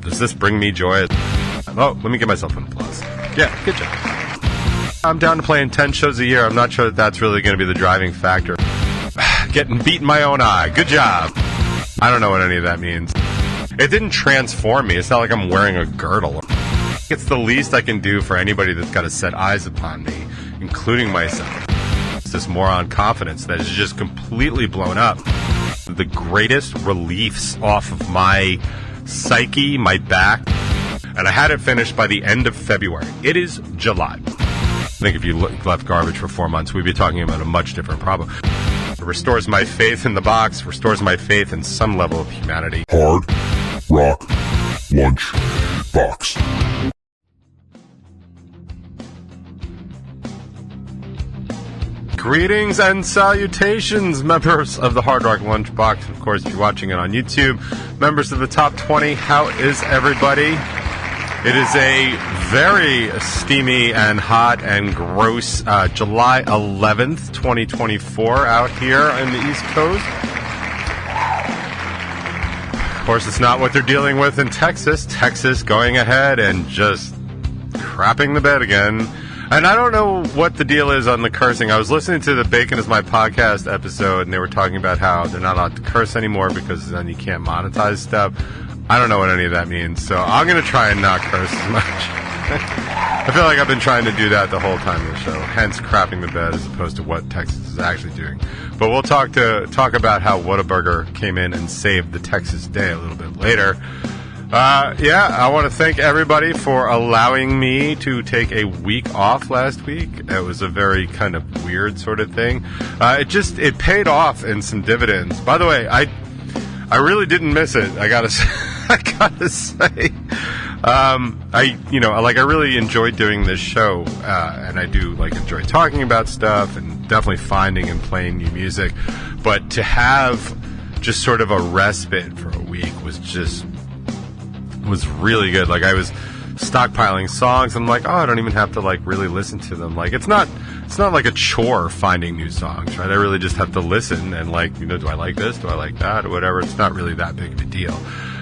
Does this bring me joy? Oh, let me give myself an applause. Yeah, good job. I'm down to playing 10 shows a year. I'm not sure that that's really going to be the driving factor. Getting beat in my own eye. Good job. I don't know what any of that means. It didn't transform me. It's not like I'm wearing a girdle. It's the least I can do for anybody that's got to set eyes upon me, including myself. It's this moron confidence that is just completely blown up. The greatest reliefs off of my psyche, my back, and I had it finished by the end of February. It is July. I think if you left garbage for 4 months, we'd be talking about a much different problem. It restores my faith in the box, restores my faith in some level of humanity. Hard Rock Lunch Box. Greetings and salutations, members of the Hard Rock Lunchbox. Of course, if you're watching it on YouTube, members of the Top 20, how is everybody? It is a very steamy and hot and gross July 11th, 2024 out here on the East Coast. Of course, it's not what they're dealing with in Texas. Texas going ahead and just crapping the bed again. And I don't know what the deal is on the cursing. I was listening to the Bacon is My Podcast episode, and they were talking about how they're not allowed to curse anymore because then you can't monetize stuff. I don't know what any of that means, so I'm going to try and not curse as much. I feel like I've been trying to do that the whole time of the show, hence crapping the bed as opposed to what Texas is actually doing. But we'll talk about how Whataburger came in and saved the Texas day a little bit later. I want to thank everybody for allowing me to take a week off last week. It was a very kind of weird sort of thing. It paid off in some dividends. By the way, I really didn't miss it. I gotta say, I really enjoyed doing this show, and I do enjoy talking about stuff and definitely finding and playing new music. But to have just sort of a respite for a week was really good. I was stockpiling songs. I'm like, I don't even have to really listen to them. It's not like a chore finding new songs, right? I really just have to listen and do I like this? Do I like that? Or whatever. It's not really that big of a deal.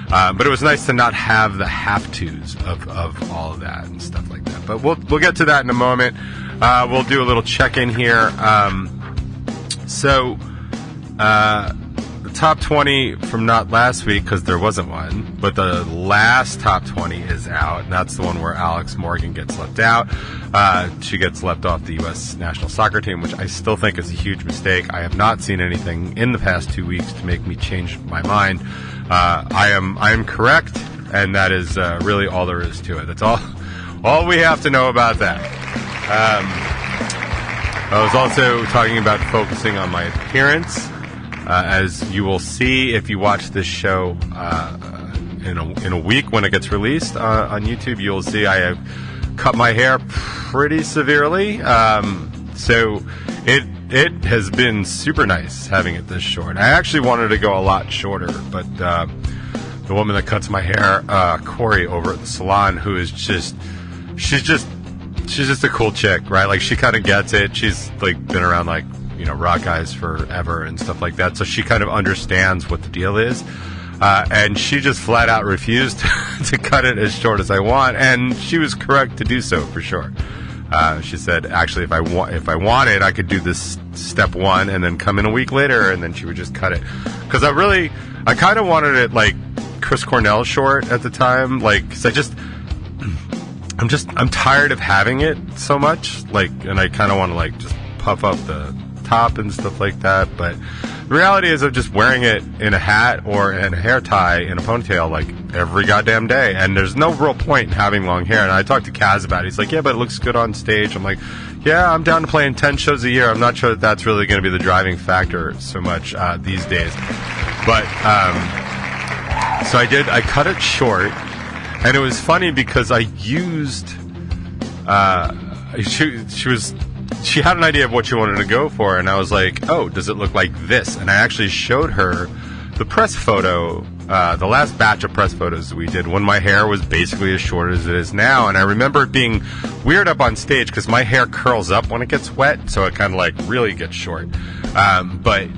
But it was nice to not have the have-tos of all of that and stuff like that. But we'll get to that in a moment. We'll do a little check-in here. The top 20 from not last week, because there wasn't one, but the last top 20 is out, and that's the one where Alex Morgan gets left out. She gets left off the U.S. national soccer team, which I still think is a huge mistake. I have not seen anything in the past 2 weeks to make me change my mind. I am correct, and that is really all there is to it. That's all we have to know about that. I was also talking about focusing on my appearance. As you will see if you watch this show in a week when it gets released on YouTube, you'll see I have cut my hair pretty severely. So it has been super nice having it this short. I actually wanted to go a lot shorter, but the woman that cuts my hair, Corey over at the salon, who is she's just a cool chick, right? She kind of gets it. She's been around rock guys forever and stuff like that, so she kind of understands what the deal is, and she just flat out refused to cut it as short as I want, and she was correct to do so for sure. She said, actually, if I wanted, I could do this step one and then come in a week later, and then she would just cut it, because I kind of wanted it Chris Cornell short at the time, because I'm tired of having it so much, and I kind of want to just puff up the top and stuff like that. But the reality is I'm just wearing it in a hat or in a hair tie in a ponytail every goddamn day, and there's no real point in having long hair. And I talked to Kaz about it. He's like, yeah, but it looks good on stage. I'm like, yeah, I'm down to playing 10 shows a year. I'm not sure that that's really going to be the driving factor so much these days. But so I cut it short, and it was funny because I used she had an idea of what she wanted to go for, and I was like, oh, does it look like this? And I actually showed her the press photo, the last batch of press photos that we did when my hair was basically as short as it is now. And I remember it being weird up on stage because my hair curls up when it gets wet, so it kind of really gets short. But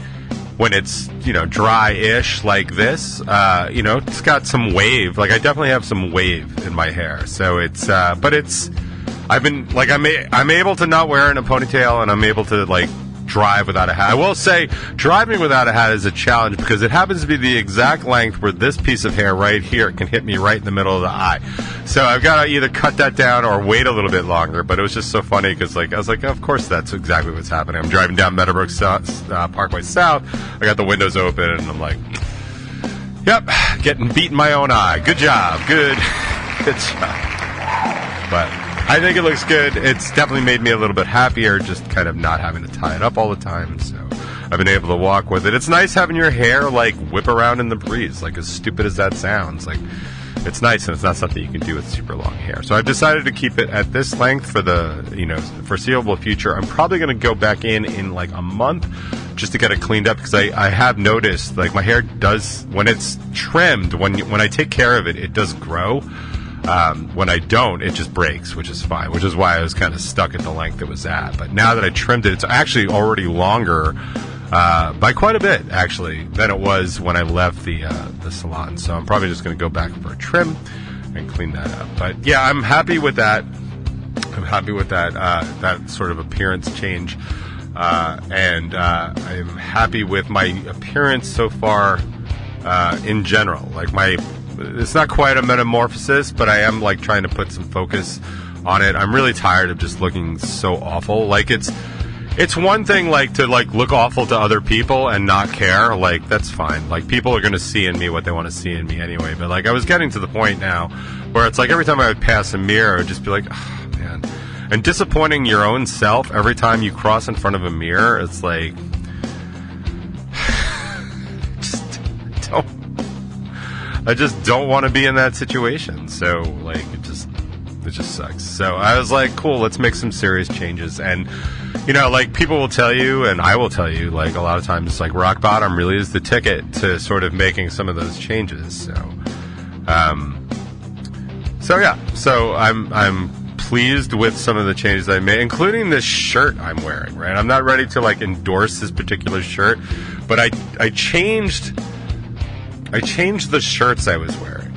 when it's, dry-ish like this, it's got some wave. Like, I definitely have some wave in my hair. So it's, I've been, like, I'm able to not wear it in a ponytail, and I'm able to, like, drive without a hat. I will say, driving without a hat is a challenge because it happens to be the exact length where this piece of hair right here can hit me right in the middle of the eye. So I've got to either cut that down or wait a little bit longer. But it was just so funny because, like, I was like, of course that's exactly what's happening. I'm driving down Meadowbrook Parkway South. I got the windows open, and I'm like, yep, getting beat in my own eye. Good job. Good job. But I think it looks good. It's definitely made me a little bit happier, just kind of not having to tie it up all the time. So I've been able to walk with it. It's nice having your hair, like, whip around in the breeze. Like, as stupid as that sounds, like, it's nice, and it's not something you can do with super long hair. So I've decided to keep it at this length for the, foreseeable future. I'm probably going to go back in like a month just to get it cleaned up, because I have noticed, like, my hair does, when it's trimmed, when I take care of it, it does grow. When I don't, it just breaks, which is fine, which is why I was kind of stuck at the length it was at. But now that I trimmed it, it's actually already longer by quite a bit, actually, than it was when I left the salon. So I'm probably just going to go back for a trim and clean that up. But yeah, I'm happy with that. I'm happy with that sort of appearance change. And I'm happy with my appearance so far in general. Like, it's not quite a metamorphosis, but I am, like, trying to put some focus on it. I'm really tired of just looking so awful. Like, it's one thing, like, to, like, look awful to other people and not care. Like, that's fine. Like, people are going to see in me what they want to see in me anyway. But, like, I was getting to the point now where it's like every time I would pass a mirror, I would just be like, oh, man. And disappointing your own self every time you cross in front of a mirror, it's like, I just don't want to be in that situation. So, like, it just sucks. So I was like, cool, let's make some serious changes. And, like, people will tell you, and I will tell you, like, a lot of times, like, rock bottom really is the ticket to sort of making some of those changes. So yeah. So I'm pleased with some of the changes I made, including this shirt I'm wearing, right? I'm not ready to, like, endorse this particular shirt, but I changed the shirts I was wearing.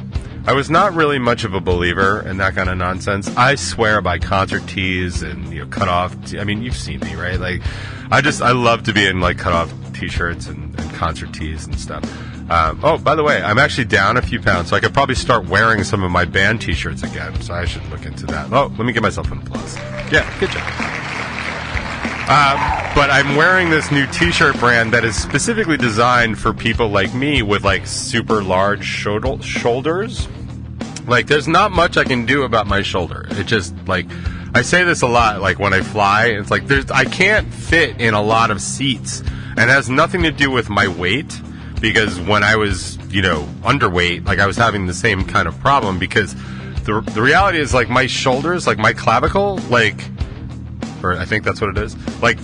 I was not really much of a believer in that kind of nonsense. I swear by concert tees and, cut off. I mean, you've seen me, right? Like, I love to be in, like, cut off t-shirts and concert tees and stuff. Oh, by the way, I'm actually down a few pounds, so I could probably start wearing some of my band t-shirts again. So I should look into that. Oh, let me give myself an applause. Yeah, good job. But I'm wearing this new t-shirt brand that is specifically designed for people like me with, like, super large shoulders. Like, there's not much I can do about my shoulder. It just, like, I say this a lot, like, when I fly, it's like, I can't fit in a lot of seats. And it has nothing to do with my weight, because when I was, underweight, like, I was having the same kind of problem, because the reality is, like, my shoulders, like, my clavicle, like, or I think that's what it is. Like,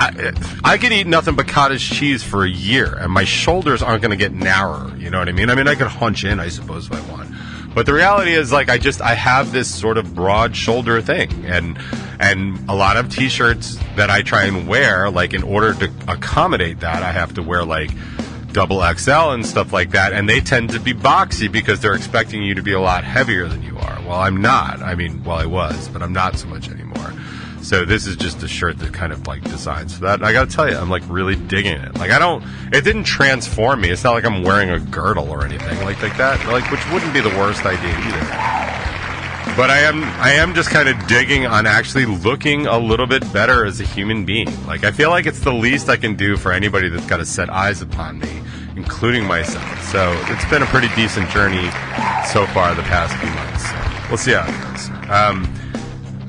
I could eat nothing but cottage cheese for a year, and my shoulders aren't going to get narrower. You know what I mean? I mean, I could hunch in, I suppose, if I want. But the reality is, like, I have this sort of broad shoulder thing, and a lot of t-shirts that I try and wear, like, in order to accommodate that, I have to wear, like, double XL and stuff like that, and they tend to be boxy because they're expecting you to be a lot heavier than you are. Well, I'm not. I mean, well, I was, but I'm not so much anymore. So this is just a shirt that kind of, like, designs for that. And I gotta tell you, I'm, like, really digging it. Like, it didn't transform me. It's not like I'm wearing a girdle or anything like that, like, which wouldn't be the worst idea either. But I am just kind of digging on actually looking a little bit better as a human being. Like, I feel like it's the least I can do for anybody that's got to set eyes upon me, including myself. So it's been a pretty decent journey so far the past few months. So we'll see how it goes.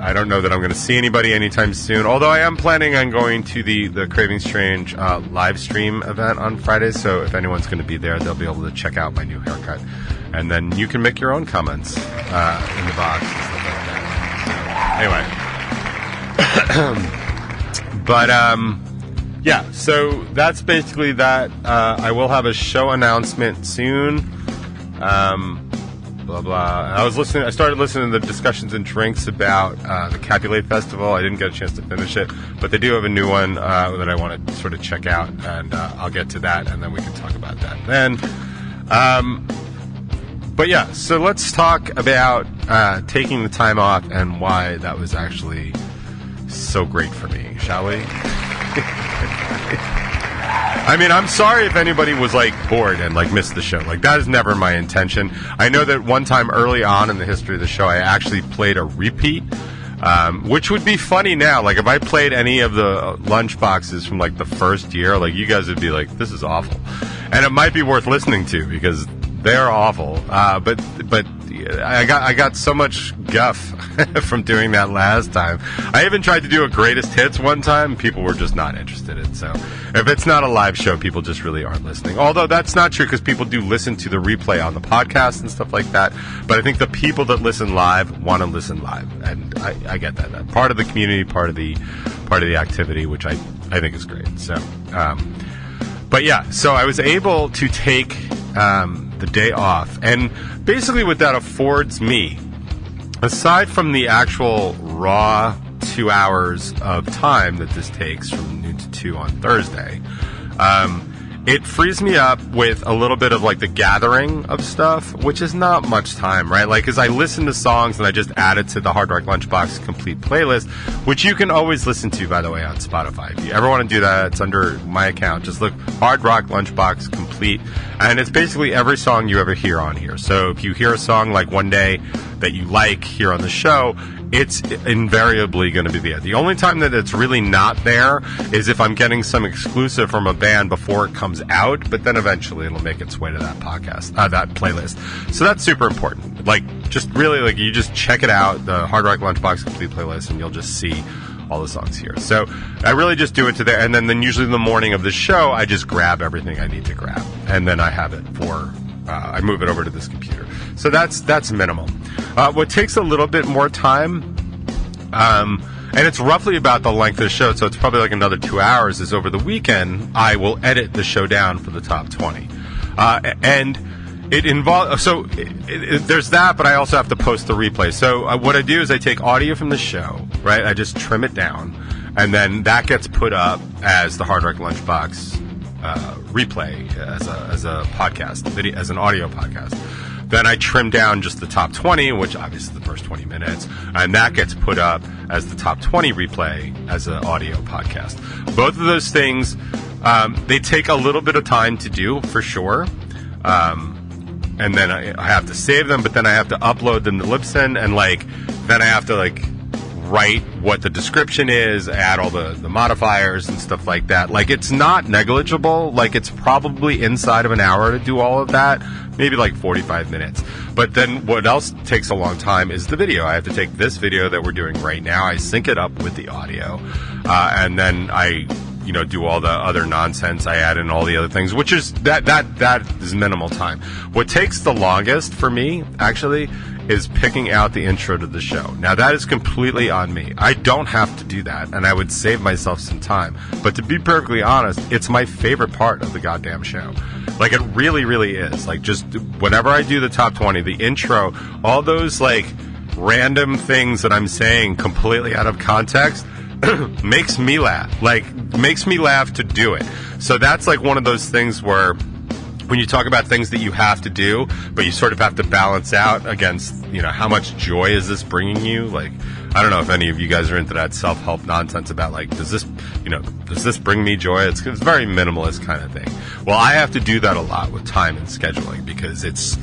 I don't know that I'm going to see anybody anytime soon, although I am planning on going to the Craving Strange live stream event on Friday, so if anyone's going to be there, they'll be able to check out my new haircut. And then you can make your own comments in the box and stuff like that. So, anyway. But, yeah, so that's basically that. I will have a show announcement soon. blah blah. I started listening to the discussions and drinks about the Capulet Festival. I didn't get a chance to finish it, but they do have a new one that I want to sort of check out, and I'll get to that, and then we can talk about that then. But yeah, so let's talk about taking the time off and why that was actually so great for me, shall we? I mean, I'm sorry if anybody was like bored and like missed the show. Like, that is never my intention. I know that one time early on in the history of the show, I actually played a repeat, which would be funny now. Like, if I played any of the lunch boxes from like the first year, like, you guys would be like, this is awful. And it might be worth listening to because they're awful. But I got so much guff from doing that last time. I even tried to do a greatest hits one time. People were just not interested in it. So if it's not a live show, people just really aren't listening. Although that's not true because people do listen to the replay on the podcast and stuff like that. But I think the people that listen live want to listen live, and I get that. That's part of the community, part of the activity, which I think is great. So, but yeah, so I was able to take the day off, and basically what that affords me, aside from the actual raw 2 hours of time that this takes from noon to 2 on Thursday, it frees me up with a little bit of like the gathering of stuff, which is not much time, right? Like, as I listen to songs and I just add it to the Hard Rock Lunchbox complete playlist, which you can always listen to, by the way, on Spotify. If you ever want to do that, it's under my account. Just look Hard Rock Lunchbox complete, and it's basically every song you ever hear on here. So if you hear a song like One Day that you like here on the show, it's invariably going to be there. The only time that it's really not there is if I'm getting some exclusive from a band before it comes out, but then eventually it'll make its way to that podcast, that playlist. So that's super important. Like, just really, like, you just check it out, the Hard Rock Lunchbox complete playlist, and you'll just see all the songs here. So I really just do it to there, and then usually the morning of the show, I just grab everything I need to grab, and then I have it for, I move it over to this computer. So that's minimal. What takes a little bit more time, and it's roughly about the length of the show, so it's probably like another 2 hours, is over the weekend, I will edit the show down for the top 20. And it involves, so there's that, but I also have to post the replay. So what I do is I take audio from the show, right? I just trim it down, and then that gets put up as the Hard Rock Lunchbox replay, as a podcast, video, as an audio podcast. Then I trim down just the top 20, which obviously is the first 20 minutes, and that gets put up as the top 20 replay as an audio podcast. Both of those things, they take a little bit of time to do, for sure. And then I have to save them, but then I have to upload them to Libsyn, and then I have to write what the description is, add all the modifiers and stuff like that. It's not negligible. It's probably inside of an hour to do all of that, maybe 45 minutes. But then what else takes a long time is the video. I have to take this video that we're doing right now, I sync it up with the audio, and then I do all the other nonsense. I add in all the other things, which is that is minimal time. What takes the longest for me, actually, is picking out the intro to the show. Now, that is completely on me. I don't have to do that, and I would save myself some time. But to be perfectly honest, it's my favorite part of the goddamn show. It really, really is. Just whenever I do the top 20, the intro, all those, random things that I'm saying completely out of context, makes me laugh. Makes me laugh to do it. So that's one of those things where when you talk about things that you have to do, but you sort of have to balance out against, how much joy is this bringing you? I don't know if any of you guys are into that self-help nonsense about does this bring me joy? It's very minimalist kind of thing. Well, I have to do that a lot with time and scheduling because it's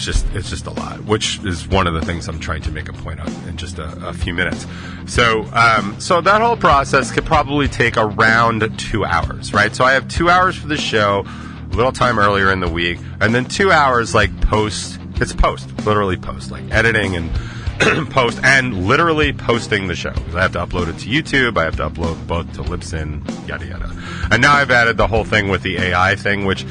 just a lot, which is one of the things I'm trying to make a point of in just a few minutes. So that whole process could probably take around 2 hours, right? So I have 2 hours for the show, a little time earlier in the week, and then 2 hours literally post, editing and post, and literally posting the show. Because I have to upload it to YouTube, I have to upload both to Libsyn, yada yada. And now I've added the whole thing with the AI thing, which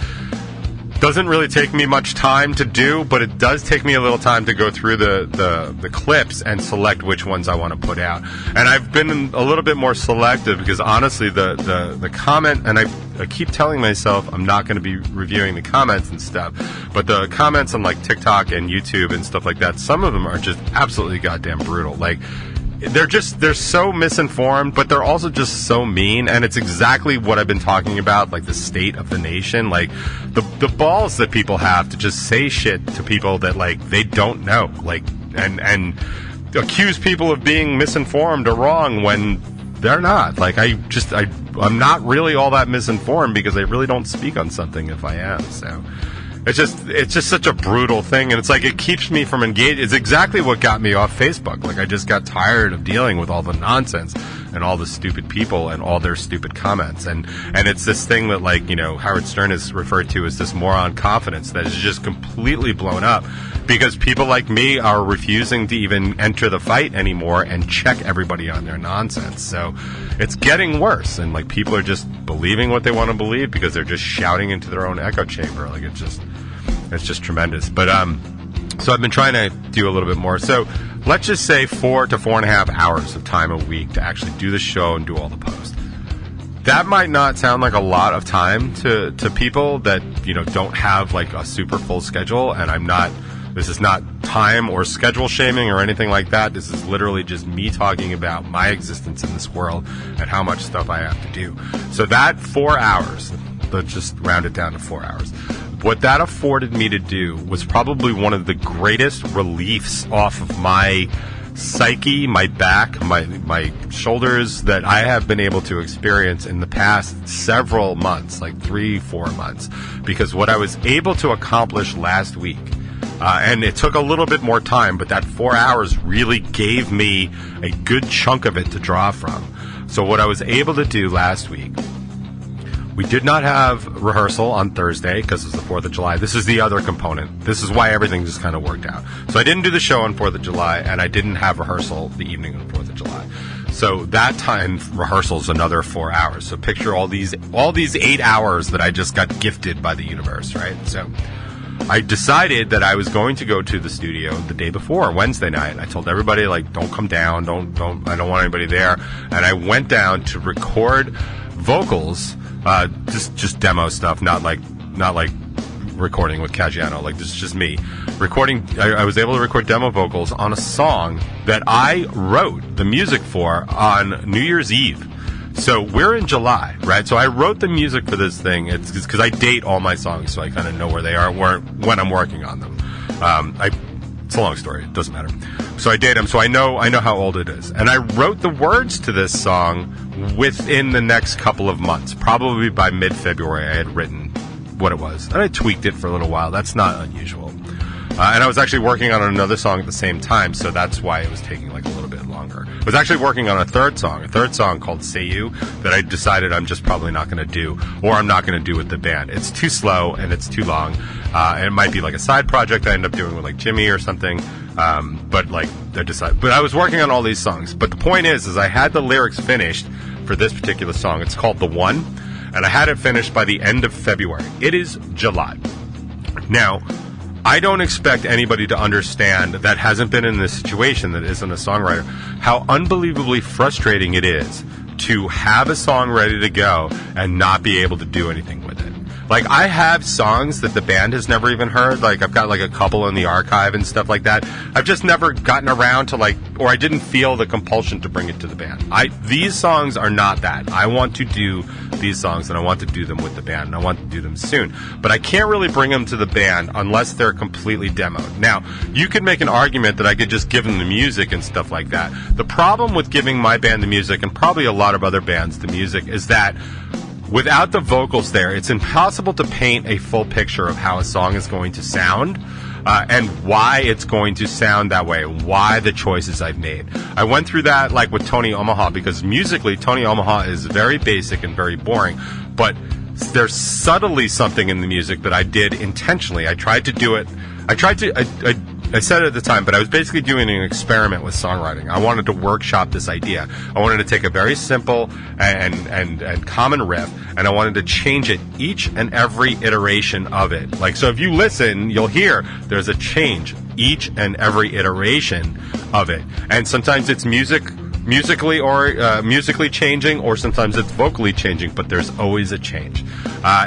Doesn't really take me much time to do, but it does take me a little time to go through the clips and select which ones I want to put out. And I've been a little bit more selective because honestly the comment, and I keep telling myself I'm not going to be reviewing the comments and stuff, but the comments on like TikTok and YouTube and stuff like that, some of them are just absolutely goddamn brutal. Like, they're so misinformed, but they're also just so mean, and it's exactly what I've been talking about, like the state of the nation, like the balls that people have to just say shit to people that like they don't know, like and accuse people of being misinformed or wrong when they're not. Like I'm not really all that misinformed because I really don't speak on something if I am. So it's just such a brutal thing, and it's like it keeps me from engaging. It's exactly what got me off Facebook. Like I just got tired of dealing with all the nonsense and all the stupid people and all their stupid comments, and it's this thing that, like, you know, Howard Stern is referred to as this moron confidence that is just completely blown up because people like me are refusing to even enter the fight anymore and check everybody on their nonsense. So it's getting worse, and like people are just believing what they want to believe because they're just shouting into their own echo chamber. Like it's just tremendous. But so I've been trying to do a little bit more. So let's just say 4 to 4.5 hours of time a week to actually do the show and do all the posts. That might not sound like a lot of time to people that, you know, don't have like a super full schedule, and this is not time or schedule shaming or anything like that. This is literally just me talking about my existence in this world and how much stuff I have to do. So that 4 hours, let's just round it down to 4 hours. What that afforded me to do was probably one of the greatest reliefs off of my psyche, my back, my shoulders that I have been able to experience in the past several months, like 3-4 months. Because what I was able to accomplish last week, and it took a little bit more time, but that 4 hours really gave me a good chunk of it to draw from. So what I was able to do last week, we did not have rehearsal on Thursday because it's the 4th of July. This is the other component. This is why everything just kind of worked out. So I didn't do the show on 4th of July, and I didn't have rehearsal the evening of the 4th of July. So that time, rehearsal's another 4 hours. So picture all these 8 hours that I just got gifted by the universe, right? So I decided that I was going to go to the studio the day before, Wednesday night. I told everybody, like, don't come down, I don't want anybody there. And I went down to record vocals, just demo stuff, not like recording with Caggiano. Like, this is just me recording. I was able to record demo vocals on a song that I wrote the music for on New Year's Eve. So we're in July, right? So I wrote the music for this thing. It's because I date all my songs, so I kind of know where they are when I'm working on them. It's a long story. It doesn't matter. So I date them, so I know how old it is. And I wrote the words to this song within the next couple of months. Probably by mid-February, I had written what it was. And I tweaked it for a little while. That's not unusual. And I was actually working on another song at the same time, so that's why it was taking like a little bit longer. I was actually working on a third song called Say You, that I decided I'm just probably not going to do, or I'm not going to do with the band. It's too slow and it's too long. And it might be like a side project I end up doing with like Jimmy or something. But I was working on all these songs. But the point is I had the lyrics finished for this particular song. It's called The One, and I had it finished by the end of February. It is July. Now, I don't expect anybody to understand that hasn't been in this situation, that isn't a songwriter, how unbelievably frustrating it is to have a song ready to go and not be able to do anything with it. Like, I have songs that the band has never even heard. Like, I've got like a couple in the archive and stuff like that. I've just never gotten around to or I didn't feel the compulsion to bring it to the band. These songs are not that. I want to do these songs, and I want to do them with the band, and I want to do them soon. But I can't really bring them to the band unless they're completely demoed. Now, you could make an argument that I could just give them the music and stuff like that. The problem with giving my band the music, and probably a lot of other bands the music, is that without the vocals there, it's impossible to paint a full picture of how a song is going to sound, and why it's going to sound that way, why the choices I've made. I went through that like with Tony Omaha, because musically Tony Omaha is very basic and very boring, but there's subtly something in the music that I did intentionally. I tried to do it. I I said it at the time, but I was basically doing an experiment with songwriting. I wanted to workshop this idea. I wanted to take a very simple and common riff, and I wanted to change it each and every iteration of it. Like, so if you listen, you'll hear there's a change each and every iteration of it. And sometimes it's musically changing, or sometimes it's vocally changing, but there's always a change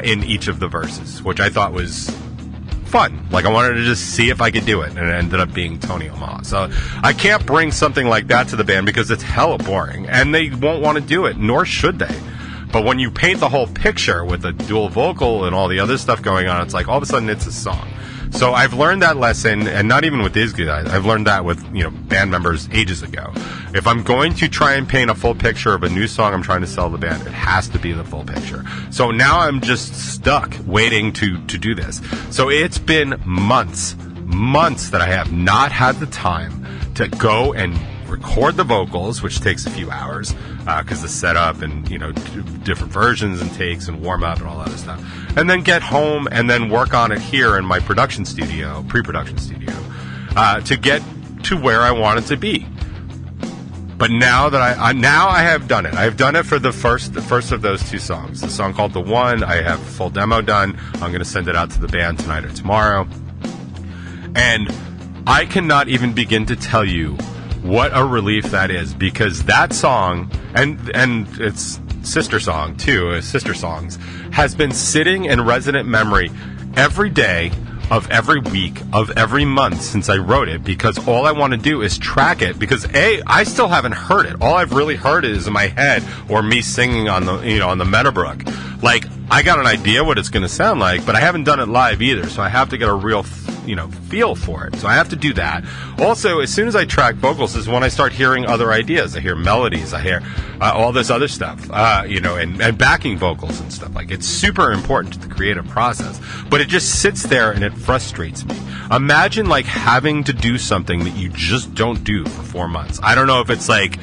in each of the verses, which I thought was fun. Like, I wanted to just see if I could do it, and it ended up being Tony Omaha. So I can't bring something like that to the band because it's hella boring, and they won't want to do it, nor should they. But when you paint the whole picture with a dual vocal and all the other stuff going on, it's like all of a sudden it's a song. So I've learned that lesson, and not even with these guys. I've learned that with, band members ages ago. If I'm going to try and paint a full picture of a new song I'm trying to sell the band, it has to be the full picture. So now I'm just stuck waiting to do this. So it's been months that I have not had the time to go and record the vocals, which takes a few hours because the setup and different versions and takes and warm up and all that other stuff, and then get home and then work on it here in my pre-production studio to get to where I want it to be. But now that I have done it. I've done it for the first of those two songs. The song called The One, I have a full demo done. I'm going to send it out to the band tonight or tomorrow. And I cannot even begin to tell you what a relief that is, because that song, and its sister song too, sister songs, has been sitting in resident memory every day of every week of every month since I wrote it, because all I want to do is track it, because I still haven't heard it. All I've really heard is in my head or me singing on the Meadowbrook. Like, I got an idea what it's going to sound like, but I haven't done it live either, so I have to get a real feel for it. So I have to do that. Also, as soon as I track vocals is when I start hearing other ideas. I hear melodies. I hear all this other stuff, and backing vocals and stuff. Like, it's super important to the creative process, but it just sits there and it frustrates me. Imagine, like, having to do something that you just don't do for 4 months. I don't know if it's like,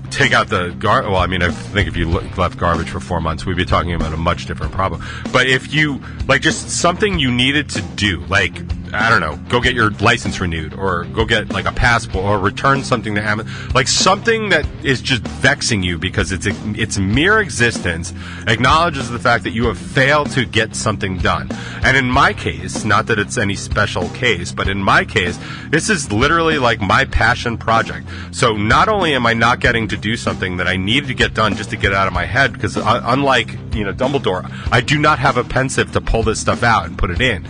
take out the garbage. Well, I mean, I think if you left garbage for 4 months, we'd be talking about a much different problem. But if you, like, just something you needed to do, like, I don't know, go get your license renewed, or go get, like, a passport, or return something to Amazon, like something that is just vexing you because its mere existence acknowledges the fact that you have failed to get something done. And in my case, not that it's any special case, but in my case, this is literally like my passion project. So not only am I not getting to do something that I needed to get done just to get it out of my head, because unlike Dumbledore, I do not have a pensive to pull this stuff out and put it in.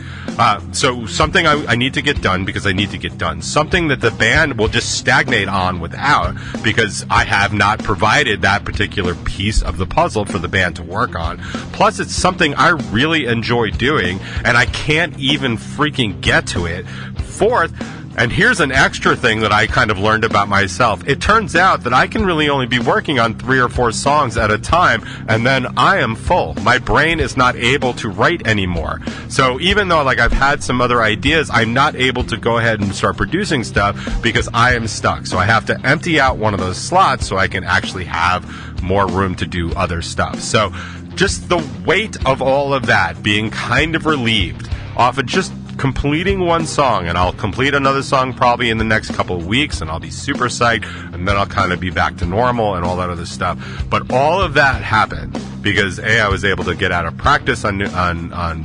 So something I need to get done because I need to get done. Something that the band will just stagnate on without, because I have not provided that particular piece of the puzzle for the band to work on. Plus, it's something I really enjoy doing, and I can't even freaking get to it. Fourth, and here's an extra thing that I kind of learned about myself. It turns out that I can really only be working on 3 or 4 songs at a time, and then I am full. My brain is not able to write anymore. So even though, like, I've had some other ideas, I'm not able to go ahead and start producing stuff because I am stuck. So I have to empty out one of those slots so I can actually have more room to do other stuff. So just the weight of all of that being kind of relieved off of just completing one song, and I'll complete another song probably in the next couple of weeks, and I'll be super psyched, and then I'll kind of be back to normal and all that other stuff. But all of that happened because I was able to get out of practice on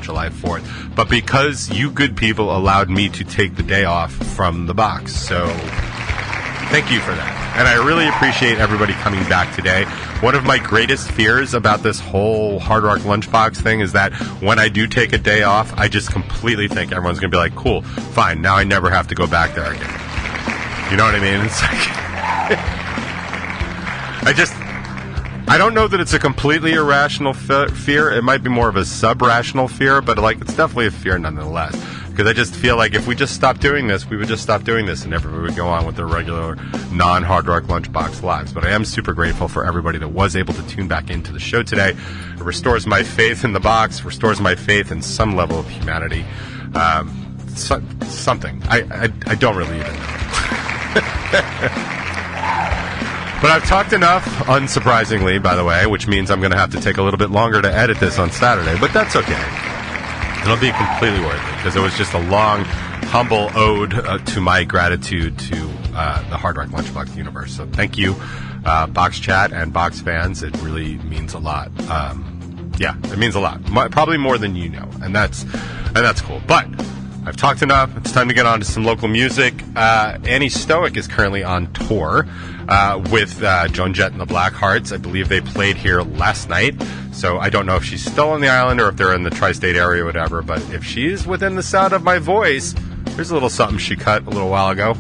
July 4th, but because you good people allowed me to take the day off from the box. So thank you for that. And I really appreciate everybody coming back today. One of my greatest fears about this whole Hard Rock Lunchbox thing is that when I do take a day off, I just completely think everyone's going to be like, cool, fine, now I never have to go back there again. You know what I mean? It's like, I don't know that it's a completely irrational fear. It might be more of a sub-rational fear, but, like, it's definitely a fear nonetheless. Because I just feel like if we just stopped doing this, we would just stop doing this, and everybody would go on with their regular non-Hard Rock Lunchbox lives. But I am super grateful for everybody that was able to tune back into the show today. It restores my faith in the box, restores my faith in some level of humanity. Something. I don't really even know. But I've talked enough, unsurprisingly, by the way, which means I'm going to have to take a little bit longer to edit this on Saturday. But that's okay. It'll be completely worth it, because it was just a long, humble ode to my gratitude to the Hard Rock Lunchbox universe. So thank you, Box Chat and Box fans. It really means a lot. Yeah, it means a lot. Probably more than you know, and that's cool. But I've talked enough. It's time to get on to some local music. Annie Stoic is currently on tour with Joan Jett and the Blackhearts. I believe they played here last night. So I don't know if she's still on the island or if they're in the tri-state area or whatever. But if she's within the sound of my voice, there's a little something she cut a little while ago.